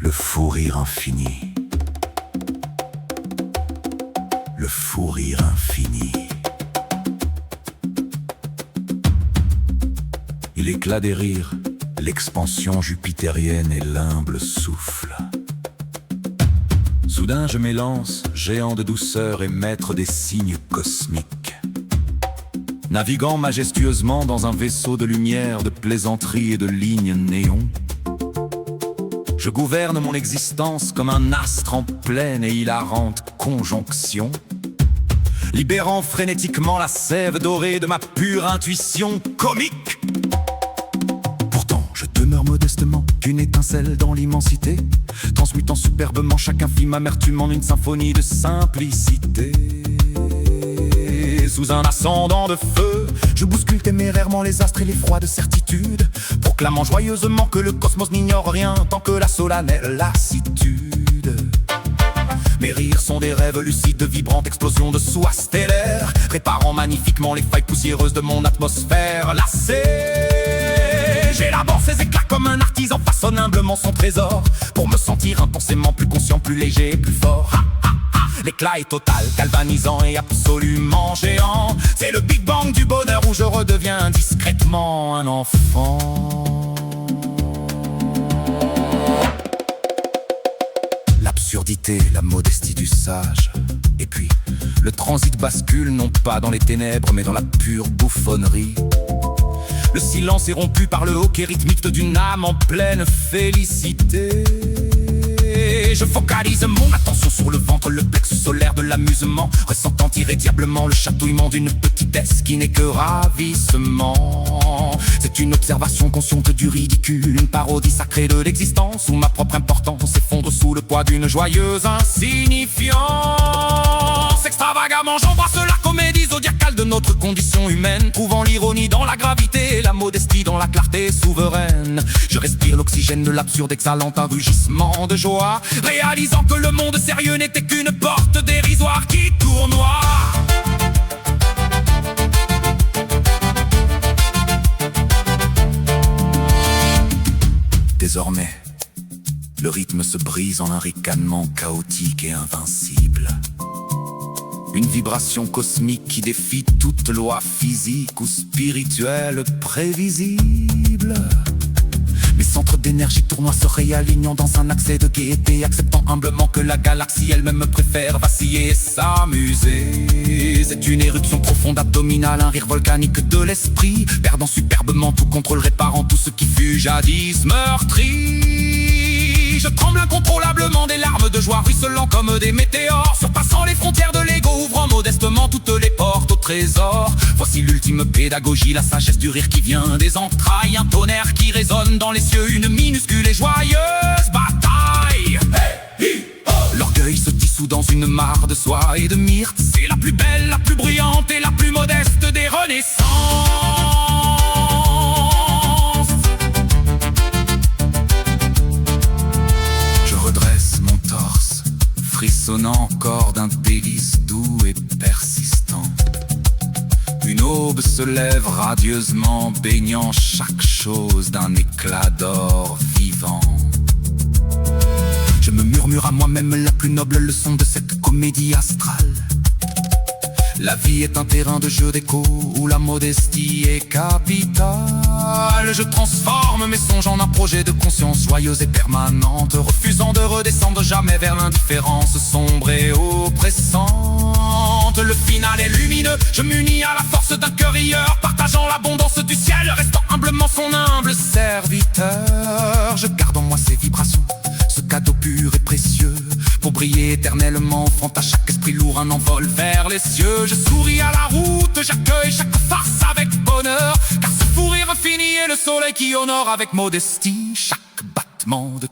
Le fou rire infini. Le fou rire infini. Il éclate des rires, l'expansion jupitérienne et l'humble souffle. Soudain je m'élance, géant de douceur et maître des signes cosmiques. Naviguant majestueusement dans un vaisseau de lumière, de plaisanterie et de lignes néons. Je gouverne mon existence comme un astre en pleine et hilarante conjonction, libérant frénétiquement la sève dorée de ma pure intuition comique. Pourtant, je demeure modestement qu'une étincelle dans l'immensité, transmutant superbement chaque infime amertume en une symphonie de simplicité. Sous un ascendant de feu, je bouscule témérairement les astres et les froides certitudes, proclamant joyeusement que le cosmos n'ignore rien tant que la solennelle lassitude. Mes rires sont des rêves lucides de vibrantes explosions de soie stellaire, réparant magnifiquement les failles poussiéreuses de mon atmosphère lassée. J'élabore ces éclats comme un artisan façonne humblement son trésor, pour me sentir intensément plus conscient, plus léger et plus fort. L'éclat est total, galvanisant et absolument géant. C'est le Big Bang du bonheur où je redeviens discrètement un enfant. L'absurdité, la modestie du sage. Et puis, le transit bascule non pas dans les ténèbres mais dans la pure bouffonnerie. Le silence est rompu par le hoquet rythmique d'une âme en pleine félicité. Je focalise mon attention sur le ventre, le plexus solaire de l'amusement, ressentant irrédiablement le chatouillement d'une petitesse qui n'est que ravissement. C'est une observation consciente du ridicule, une parodie sacrée de l'existence, où ma propre importance s'effondre sous le poids d'une joyeuse insignifiance. Extravagamment, j'embrasse la comédie zodiacale de notre condition humaine, trouvant l'ironie dans la gravité et la modestie dans la clarté souveraine. Je respire l'oxygène de l'absurde, exhalant un rugissement de joie, réalisant que le monde sérieux n'était qu'une porte dérisoire qui tournoie. Désormais, le rythme se brise en un ricanement chaotique et invincible. Une vibration cosmique qui défie toute loi physique ou spirituelle prévisible. Mes centres d'énergie tournoient se réalignant dans un accès de gaieté, acceptant humblement que la galaxie elle-même préfère vaciller et s'amuser. C'est une éruption profonde abdominale, un rire volcanique de l'esprit, perdant superbement tout contrôle, réparant tout ce qui fut jadis meurtri. Je tremble incontrôlablement, des larmes de joie ruisselant comme des météores, surpassant les frontières de l'ego, ouvrant modestement toutes les portes au trésor. Voici l'ultime pédagogie, la sagesse du rire qui vient des entrailles, un tonnerre qui résonne dans les cieux, une minuscule et joyeuse bataille. L'orgueil se dissout dans une mare de soie et de myrte, c'est la plus belle, la plus brillante et la plus modeste des renaissances. Frissonnant encore d'un délice doux et persistant. Une aube se lève radieusement, baignant chaque chose d'un éclat d'or vivant. Je me murmure à moi-même la plus noble leçon de cette comédie astrale. La vie est un terrain de jeu d'écho où la modestie est capitale. Je transforme mes songes en un projet de conscience joyeuse et permanente, refusant de redescendre jamais vers l'indifférence sombre et oppressante. Le final est lumineux, je m'unis à la force d'un cœur rieur, partageant l'abondance du ciel, restant humblement son humble serviteur. Je garde en moi ces vibrations, ce cadeau pur et précieux, pour briller éternellement, offrant à chaque esprit lourd un envol vers les cieux. Je souris à la route, j'accueille chaque farce avec bonheur, car ce fou rire infini est le soleil qui honore avec modestie chaque battement de